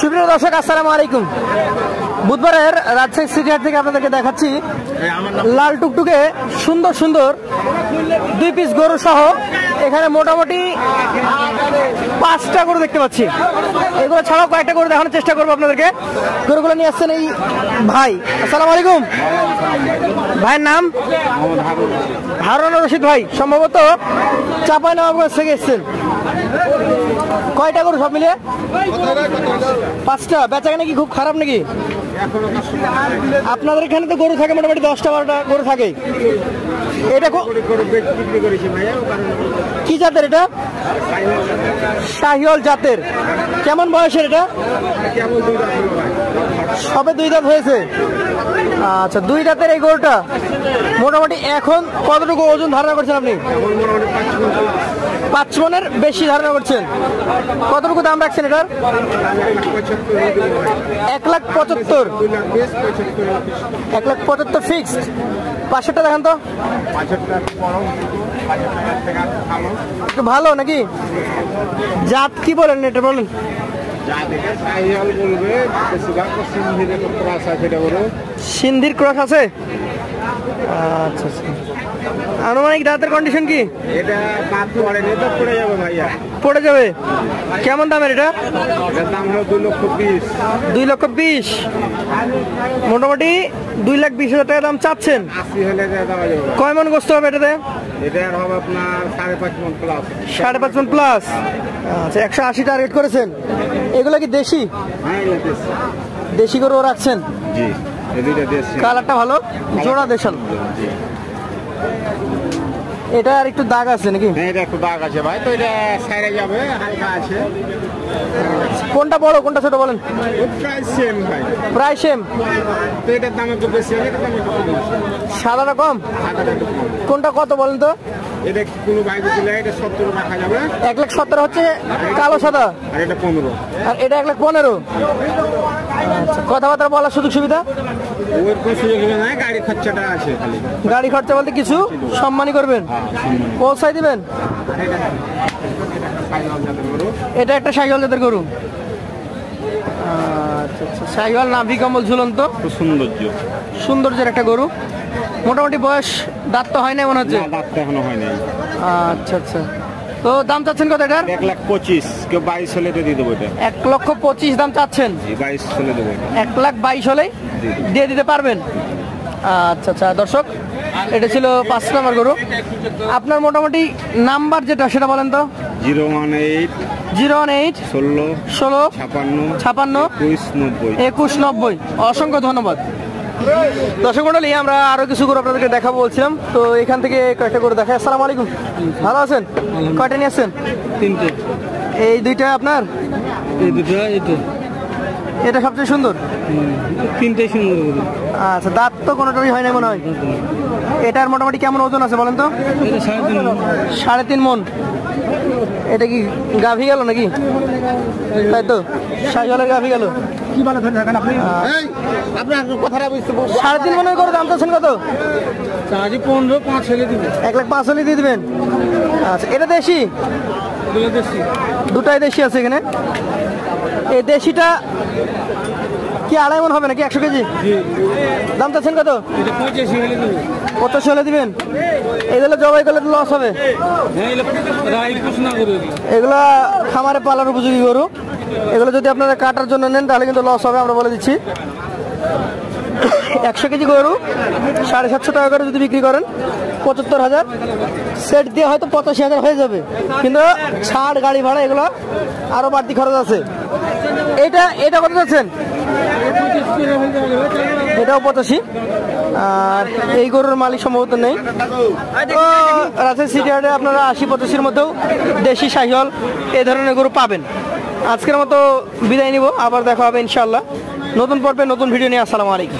সুপ্রিয় দর্শক, আসসালামু আলাইকুম। বুধবারের রাজশাহী সিটি হাট থেকে আপনাদেরকে দেখাচ্ছি লাল টুকটুকে সুন্দর সুন্দর 2 পিস গরু সহ এখানে মোটামুটি 5টা গরু দেখতে পাচ্ছি। এগুলো ছাড়াও কয়েকটা গরু দেখানোর চেষ্টা করবো আপনাদেরকে। গরুগুলো নিয়ে আসছেন এই ভাই। আসসালামু আলাইকুম। ভাইয়ের নাম? হারুন রশিদ ভাই, সম্ভবত চাঁপাইনবাবগঞ্জ থেকে এসছেন। কয়টা গরু সব মিলিয়ে? 5টা। বেচাকেনা কি খুব খারাপ নাকি? আপনাদের এখানে তো গরু থাকে মোটামুটি 10টা-12টা গরু থাকে। এটা কি জাতের? এটা শাহিওয়াল জাতের। কেমন বয়সের এটা? সবে 2 দাঁত হয়েছে। আচ্ছা, 2 দাঁতের এই গরুটা মোটামুটি এখন কতটুকু ওজন ধারণা করছেন আপনি? 5 মনের বেশি ধারণা করছেন। কতটুকু দাম রাখছেন এটার? 1,75,000। 1,75,000 ফিক্সড। 500টা দেখান তো। একটু ভালো নাকি? জাত কি বলেন এটা বলেন? সিন্ধির ক্রস আছে। আচ্ছা আচ্ছা। আনুমানিক দাঁতের কন্ডিশন কি? এটা দাঁত পড়েনি তো, পড়ে যাবে ভাইয়া। পড়ে যাবে। কেমন দামের এটা? এটার দাম হলো 2,20,000। 2,20,000। মোটামুটি 2,20,000 টাকা দাম চাচ্ছেন। 80 হলে দেওয়া যাবে। কয় মন গোস্ত হবে এটাতে? এটা হবে আপনার 5.5 মণ প্লাস। 5.5 মণ প্লাস। আচ্ছা, 180 টার্গেট করেছেন। এগুলো কি দেশি? হ্যাঁ, দেশি গরু রাখছেন? জি, এটা দেশি। কালারটা ভালো, জোড়া দেশাল। এটা আর একটু দাগ আছে নাকি? হ্যাঁ, এটা একটু দাগ আছে ভাই, তো এটা সাইরে যাবে, হালকা আছে। কোনটা বড় কোনটা ছোট বলেন? প্রায় সেম ভাই। প্রায় সেম। তো এটার দাম একটু বেশি, এটার দাম একটু কম। সাদাটা কম? সাদাটা একটু কম। কোনটা কত বলেন তো? এটা কোনো বাইরে দিলে এটা 70 রাখা যাবে। 1,70,000 হচ্ছে কালো সাদা। আর এটা 15। আর এটা 1,15,000। আচ্ছা, কথাবার্তা বলার সুযোগ সুবিধা? ওর কোনো সুযোগ সুবিধা নাই, গাড়ি খরচাটা আছে খালি। গাড়ি খরচা বলতে কিছু সম্মানই করবেন? পৌঁছাই দিবেন? এটা একটা শাহিওয়াল জাতের গরু। আচ্ছা আচ্ছা, শাহিওয়াল নাভি কম্বল ঝুলন্ত, সৌন্দর্যের একটা গরু। মোটামুটি বয়স দাঁত তো হয় না মনে হচ্ছে? দাঁত এখনো হয় নাই। আচ্ছা আচ্ছা। তো দাম চাচ্ছেন কত এটার? 1,25,000। কেউ 22 হলে দিয়ে দেবো। এটা 1,25,000 দাম চাচ্ছেন? 22 হলে দেবো। 1,22,000 হলেই দিয়ে দিতে পারবেন? আচ্ছা আচ্ছা। দর্শক, এটা ছিল 5 নম্বর গরু। আপনার মোটামুটি নাম্বার যেটা সেটা বলেন তো। 018 16 56 21 90। অসংখ্য ধন্যবাদ। দর্শক মন্ডলী, আমরা আরো কিছু গরু আপনাদেরকে দেখাবো বলছিলাম, তো এখান থেকে কয়েকটা গরু দেখাই। আসসালামু আলাইকুম। ভালো আছেন? কয়টা নিয়ে আসছেন? 3টে। এই 2টা আপনার? এই 2টা। এটা সবচেয়ে সুন্দর। 3টেই সুন্দর গরু। আচ্ছা, দাঁত তো কোনোটাই হয় না মনে হয়। এটার মোটামুটি কেমন ওজন আছে বলেন তো? এটা 3.5 মণ। এটা কি গাভী গেল নাকি? তাই তো, শাহিওয়ালের গাভী গেল। কি বলে ধরে রাখেন আপনি? আপনার কথাটা বুঝতে 3.5 মণের করে দাম চাচ্ছেন কত? 15, 5 হলে দিবে। 1,05,000 হলে দিয়ে দিবেন। আচ্ছা, এটা দেশি? দেশি। 2টাই দেশি আছে এখানে। এই দেশিটা কি 2.5 মণ হবে নাকি 100 কেজি? দাম চাচ্ছেন কত? এটা 85 হলে দিবে। 85 হলে দিবেন। এগুলো জবাই করলে লস হবে? এগুলা খামারে পালার উপযোগী গরু। এগুলো যদি আপনারা কাটার জন্য নেন তাহলে কিন্তু লস হবে, আমরা বলে দিচ্ছি। 100 কেজি গরু 750 টাকা করে যদি বিক্রি করেন 75,000। সেট দিয়ে হয়তো 85,000 হয়ে যাবে, কিন্তু ছাড়, গাড়ি ভাড়া, এগুলো আরো বাড়তি খরচ আছে। এটা কত যাচ্ছেন? এটাও 85। আর এই গরুর মালিক সম্ভবত নেই। তো রাজশাহী সিটি হাটে আপনারা 80-85-র মধ্যেও দেশি শাহিওয়াল এই ধরনের গরু পাবেন। আজকের মতো বিদায় নিব, আবার দেখা হবে ইনশাআল্লাহ নতুন পর্বে নতুন ভিডিও নিয়ে। আসসালামু আলাইকুম।